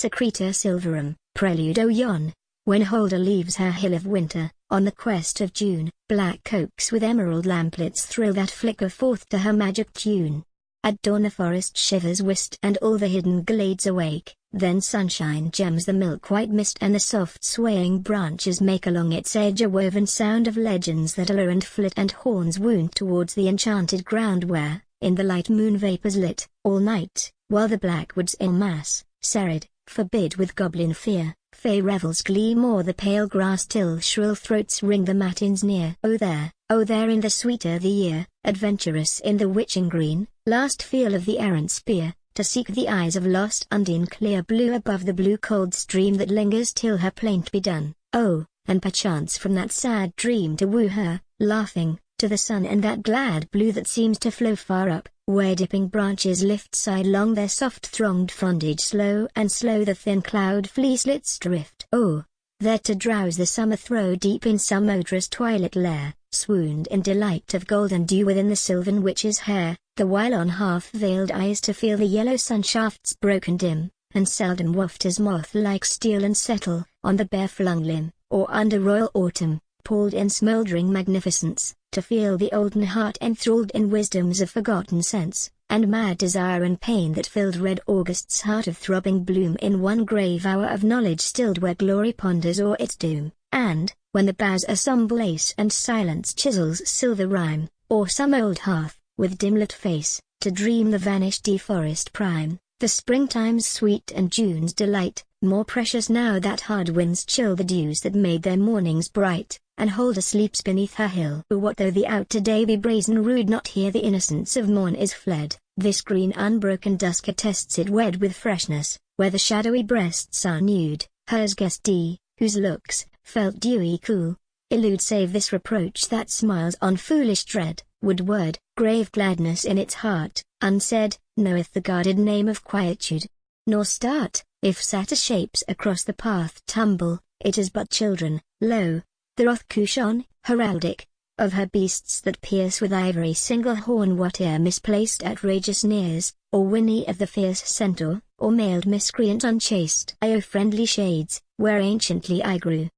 Secreta silverum, prelude o yon. When Holder leaves her hill of winter, on the quest of June, black oaks with emerald lamplets thrill that flicker forth to her magic tune. At dawn the forest shivers whist and all the hidden glades awake, then sunshine gems the milk-white mist and the soft swaying branches make along its edge a woven sound of legends that allure and flit and horns wound towards the enchanted ground where, in the light moon vapors lit, all night, while the black woods en masse, serried, forbid with goblin fear, fey revels gleam o'er the pale grass till shrill throats ring the matins near. Oh there in the sweeter the year, adventurous in the witching green, last feel of the errant spear, to seek the eyes of lost Undine clear blue above the blue cold stream that lingers till her plaint be done. Oh, and perchance from that sad dream to woo her, laughing, to the sun and that glad blue that seems to flow far up, where dipping branches lift sidelong their soft thronged frondage slow and slow the thin cloud fleecelets drift. Oh, there to drowse the summer throw deep in some odorous twilight lair, swooned in delight of golden dew within the sylvan witch's hair, the while on half-veiled eyes to feel the yellow sun shafts broken dim, and seldom waft as moth-like steal and settle on the bare-flung limb, or under royal autumn, palled in smouldering magnificence, to feel the olden heart enthralled in wisdoms of forgotten sense, and mad desire and pain that filled red August's heart of throbbing bloom in one grave hour of knowledge stilled where glory ponders o'er its doom, and, when the boughs a sombre lace and silence chisels silver rhyme, or some old hearth, with dim-lit face, to dream the vanished deforest prime, the springtime's sweet and June's delight, more precious now that hard winds chill the dews that made their mornings bright, and Holder sleeps beneath her hill. What though the outer day be brazen rude, not here the innocence of morn is fled, this green unbroken dusk attests it wed with freshness, where the shadowy breasts are nude, hers guest D, whose looks, felt dewy cool, elude save this reproach that smiles on foolish dread, woodward, grave gladness in its heart, unsaid, knoweth the guarded name of quietude. Nor start, if satyr shapes across the path tumble, it is but children, lo, the Rothcushon, heraldic, of her beasts that pierce with ivory single horn whate'er misplaced outrageous nears, or whinny of the fierce centaur, or mailed miscreant unchaste. O friendly shades, where anciently I grew.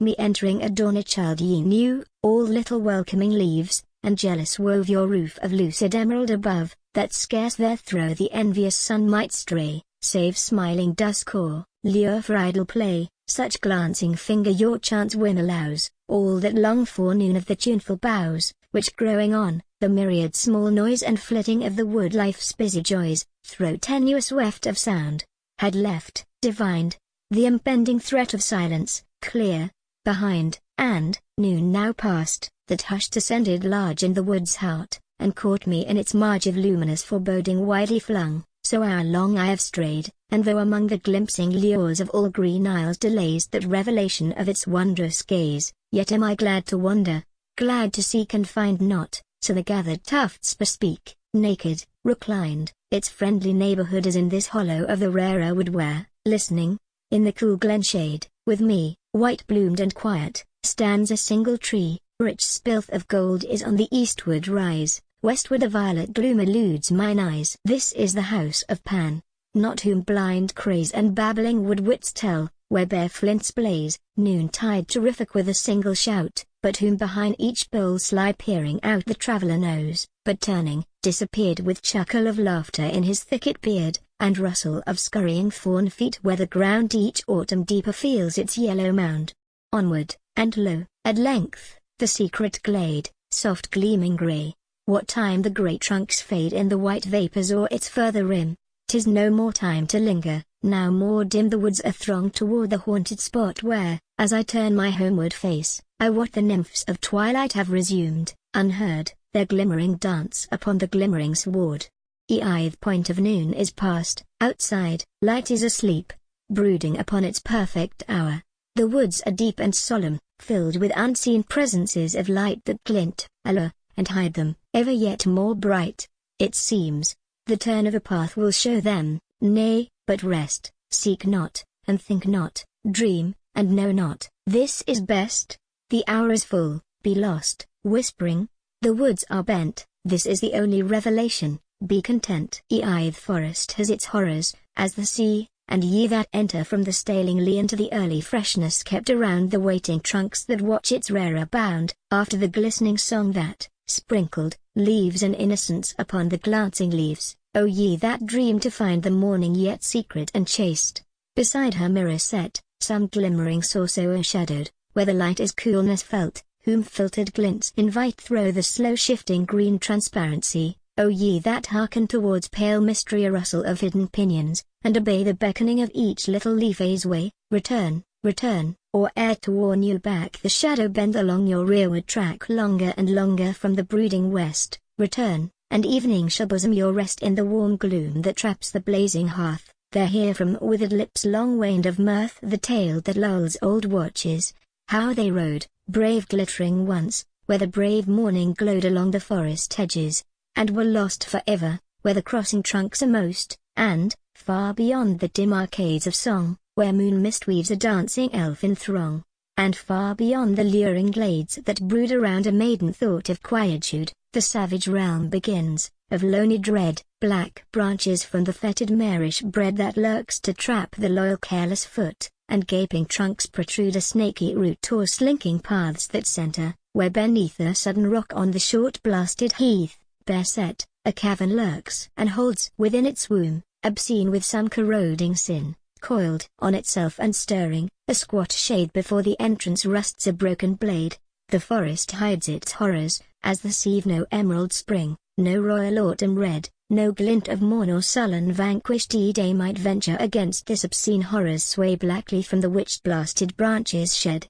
Me entering a dawn a child ye knew, all little welcoming leaves, and jealous wove your roof of lucid emerald above, that scarce there through the envious sun might stray, save smiling dusk or, lure for idle play, such glancing finger your chance whim allows, all that long forenoon of the tuneful boughs, which growing on, the myriad small noise and flitting of the wood life's busy joys, throw tenuous weft of sound, had left, divined, the impending threat of silence, clear, behind, and, noon now past, that hushed ascended large in the wood's heart, and caught me in its marge of luminous foreboding widely flung. So hour long I have strayed, and though among the glimpsing lures of all green isles delays that revelation of its wondrous gaze, yet am I glad to wander, glad to seek and find not, so the gathered tufts bespeak, naked, reclined, its friendly neighborhood is in this hollow of the rarer wood where, listening, in the cool glen shade, with me, white-bloomed and quiet, stands a single tree, rich spilth of gold is on the eastward rise. Westward a violet gloom eludes mine eyes. This is the house of Pan, not whom blind craze and babbling wood-wits tell, where bare flints blaze, noontide terrific with a single shout, but whom behind each bole sly peering out the traveller knows, but turning, disappeared with chuckle of laughter in his thicket beard, and rustle of scurrying fawn feet where the ground each autumn deeper feels its yellow mound. Onward, and lo, at length, the secret glade, soft gleaming grey. What time the grey trunks fade in the white vapours o'er its further rim, 'tis no more time to linger, now more dim the woods are thronged toward the haunted spot where, as I turn my homeward face, I wot the nymphs of twilight have resumed, unheard, their glimmering dance upon the glimmering sward. The point of noon is past, outside, light is asleep, brooding upon its perfect hour. The woods are deep and solemn, filled with unseen presences of light that glint, allure, and hide them, ever yet more bright. It seems, the turn of a path will show them, nay, but rest, seek not, and think not, dream, and know not. This is best. The hour is full, be lost, whispering. The woods are bent, this is the only revelation, be content. The forest has its horrors, as the sea, and ye that enter from the staling lee into the early freshness kept around the waiting trunks that watch its rarer bound, after the glistening song that, sprinkled, leaves an innocence upon the glancing leaves, O ye that dream to find the morning yet secret and chaste, beside her mirror set, some glimmering source o'ershadowed, where the light is coolness felt, whom filtered glints invite through the slow shifting green transparency, O ye that hearken towards pale mystery a rustle of hidden pinions, and obey the beckoning of each little leaf a's way, return, return, or ere to warn you back the shadow bend along your rearward track longer and longer from the brooding west, return, and evening shall bosom your rest in the warm gloom that traps the blazing hearth, there hear from withered lips long waned of mirth the tale that lulls old watches, how they rode, brave glittering once, where the brave morning glowed along the forest hedges, and were lost forever, where the crossing trunks are most, and, far beyond the dim arcades of song, where moon mist weaves a dancing elfin throng, and far beyond the luring glades that brood around a maiden thought of quietude, the savage realm begins, of lonely dread, black branches from the fetid marish bread that lurks to trap the loyal careless foot, and gaping trunks protrude a snaky route or slinking paths that center, where beneath a sudden rock on the short blasted heath, bare set, a cavern lurks and holds within its womb, obscene with some corroding sin, coiled on itself and stirring, a squat shade before the entrance rusts a broken blade, the forest hides its horrors, as the sieve no emerald spring, no royal autumn red, no glint of morn or sullen vanquished day might venture against this obscene horrors sway blackly from the witch-blasted branches shed.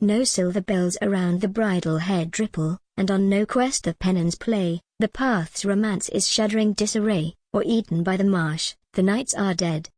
No silver bells around the bridle head ripple, and on no quest of penance play, the path's romance is shuddering disarray, or eaten by the marsh, the nights are dead.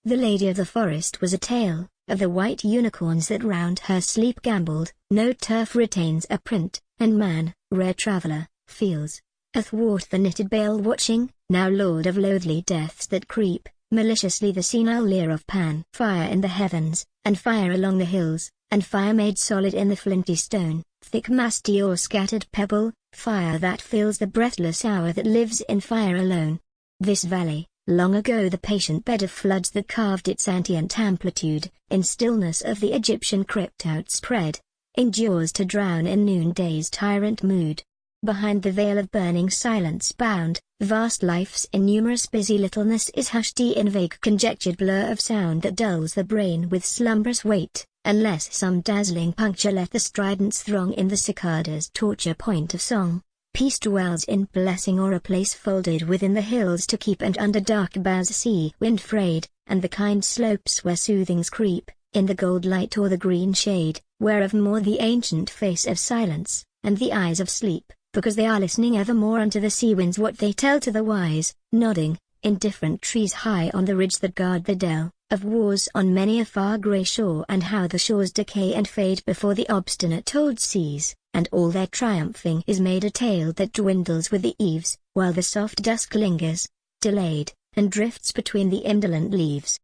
The lady of the forest was a tale, of the white unicorns that round her sleep gamboled, no turf retains a print, and man, rare traveller, feels, athwart the knitted bale watching, now lord of loathly deaths that creep, maliciously the senile leer of Pan. Fire in the heavens, and fire along the hills, and fire made solid in the flinty stone, thick masty or scattered pebble, fire that fills the breathless hour that lives in fire alone. This valley, long ago the patient bed of floods that carved its antient amplitude, in stillness of the Egyptian crypt outspread, endures to drown in noonday's tyrant mood. Behind the veil of burning silence bound, vast life's innumerous busy littleness is hushed in vague conjectured blur of sound that dulls the brain with slumberous weight, unless some dazzling puncture let the stridents throng in the cicada's torture point of song. Peace dwells in blessing or a place folded within the hills to keep and under dark boughs sea wind frayed, and the kind slopes where soothings creep, in the gold light or the green shade, whereof more the ancient face of silence, and the eyes of sleep, because they are listening evermore unto the sea winds what they tell to the wise, nodding, in different trees high on the ridge that guard the dell, of wars on many a far grey shore and how the shores decay and fade before the obstinate old seas, and all their triumphing is made a tale that dwindles with the eaves, while the soft dusk lingers, delayed, and drifts between the indolent leaves.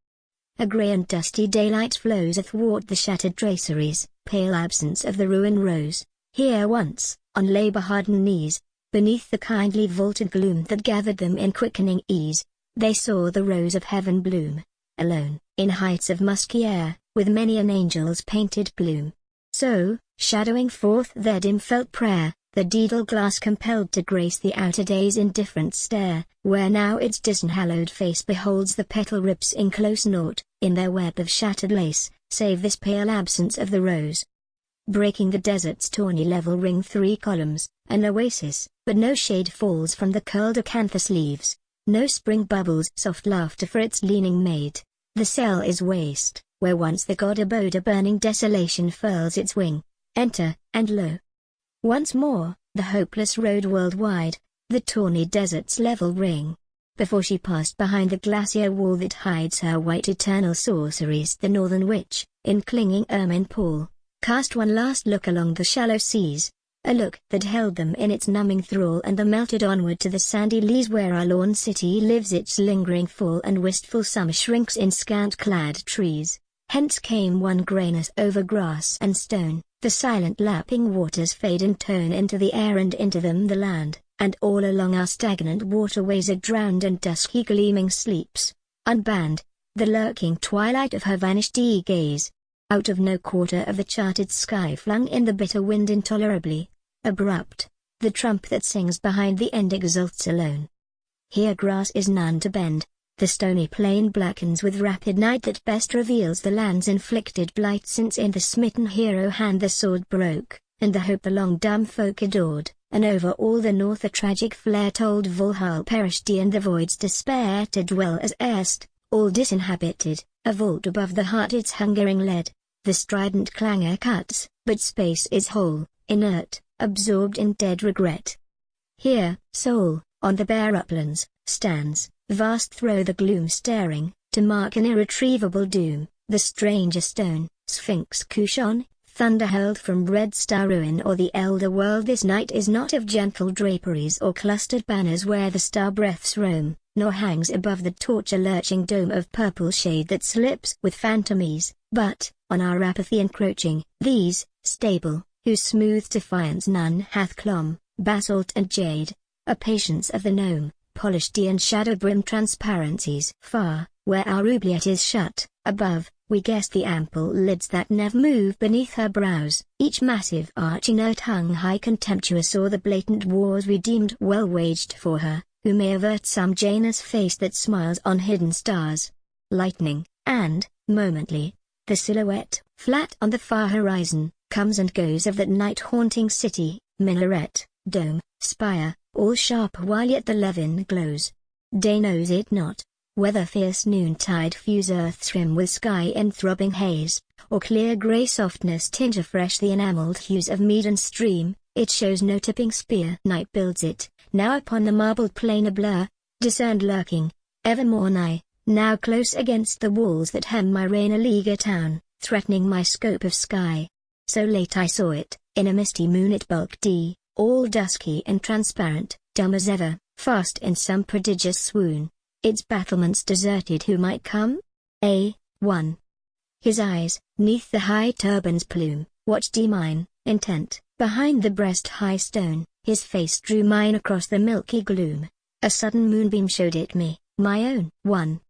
A grey and dusty daylight flows athwart the shattered traceries, pale absence of the ruin rose, here once, on labour-hardened knees, beneath the kindly vaulted gloom that gathered them in quickening ease, they saw the rose of heaven bloom, alone, in heights of musky air, with many an angel's painted plume. So, shadowing forth their dim felt prayer, the daedal glass compelled to grace the outer day's indifferent stare, where now its disenhallowed face beholds the petal rips in close knot, in their web of shattered lace, save this pale absence of the rose. Breaking the desert's tawny level ring three columns, an oasis, but no shade falls from the curled acanthus leaves, no spring bubbles soft laughter for its leaning maid. The cell is waste, where once the god abode a burning desolation furls its wing. Enter, and lo! Once more, the hopeless road worldwide, the tawny desert's level ring. Before she passed behind the glacier wall that hides her white eternal sorceries, the northern witch, in clinging ermine pall, cast one last look along the shallow seas, a look that held them in its numbing thrall and then melted onward to the sandy leas where our lorn city lives its lingering fall and wistful summer shrinks in scant-clad trees. Hence came one grayness over grass and stone, the silent lapping waters fade in tone into the air and into them the land, and all along our stagnant waterways a drowned and dusky gleaming sleeps, unbanned, the lurking twilight of her vanished gaze. Out of no quarter of the charted sky flung in the bitter wind intolerably abrupt, the trump that sings behind the end exults alone. Here grass is none to bend, the stony plain blackens with rapid night that best reveals the land's inflicted blight, since in the smitten hero hand the sword broke, and the hope the long dumb folk adored, and over all the north a tragic flare told Valhalla perished and the void's despair to dwell as erst, all disinhabited, a vault above the heart its hungering lead, the strident clangor cuts, but space is whole, inert, absorbed in dead regret. Here, soul, on the bare uplands, stands, vast through the gloom staring, to mark an irretrievable doom, the stranger stone, Sphinx Kushon, thunder hurled from Red Star ruin or the elder world. This night is not of gentle draperies or clustered banners where the star breaths roam, nor hangs above the torture-lurching dome of purple shade that slips with phantom ease, but, on our apathy encroaching, these, stable, whose smooth defiance none hath clomb, basalt and jade, a patience of the gnome, polished and shadow-brimmed transparencies. Far, where our oubliette is shut, above, we guess the ample lids that never move beneath her brows, each massive arch inert hung high contemptuous o'er the blatant wars we deemed well waged for her, who may avert some Janus face that smiles on hidden stars. Lightning, and, momently, the silhouette, flat on the far horizon, comes and goes of that night-haunting city, minaret, dome, spire, all sharp while yet the levin glows. Day knows it not, whether fierce noontide fuse earth's rim with sky and throbbing haze, or clear grey softness tinge afresh the enamelled hues of mead and stream, it shows no tipping spear. Night builds it, now upon the marbled plain a blur, discerned lurking, evermore nigh, now close against the walls that hem my reign a leaguer town, threatening my scope of sky. So late I saw it, in a misty moon it bulked all dusky and transparent, dumb as ever, fast in some prodigious swoon. Its battlements deserted, who might come? One. His eyes, 'neath the high turban's plume, watched mine, intent, behind the breast-high stone, his face drew mine across the milky gloom. A sudden moonbeam showed it me, my own. One.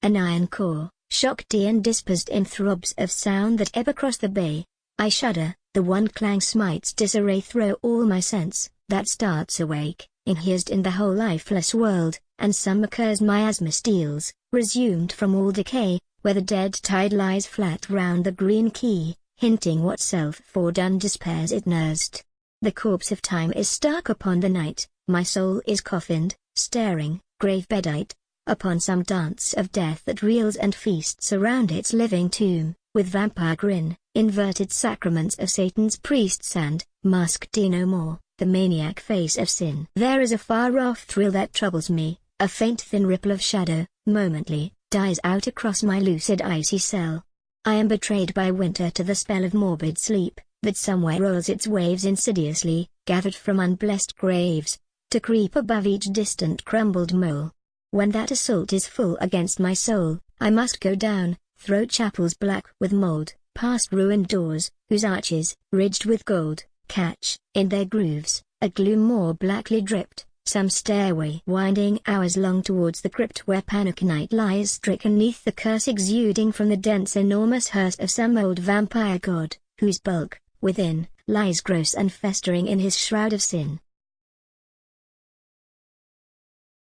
An iron core, shocked and dispersed in throbs of sound that ebb across the bay. I shudder, the one clang smites disarray through all my sense, that starts awake, inhearsed in the whole lifeless world, and some occurs miasma steals, resumed from all decay, where the dead tide lies flat round the green quay, hinting what self-foredone despairs it nursed. The corpse of time is stark upon the night, my soul is coffined, staring, grave-bedite, upon some dance of death that reels and feasts around its living tomb, with vampire grin, inverted sacraments of Satan's priests and, masked no more, the maniac face of sin. There is a far-off thrill that troubles me, a faint thin ripple of shadow, momently, dies out across my lucid icy cell. I am betrayed by winter to the spell of morbid sleep, that somewhere rolls its waves insidiously, gathered from unblessed graves, to creep above each distant crumbled mole. When that assault is full against my soul, I must go down, through chapels black with mold, past ruined doors, whose arches, ridged with gold, catch, in their grooves, a gloom more blackly dripped, some stairway winding hours long towards the crypt where panic night lies stricken neath the curse exuding from the dense enormous hearse of some old vampire god, whose bulk, within, lies gross and festering in his shroud of sin.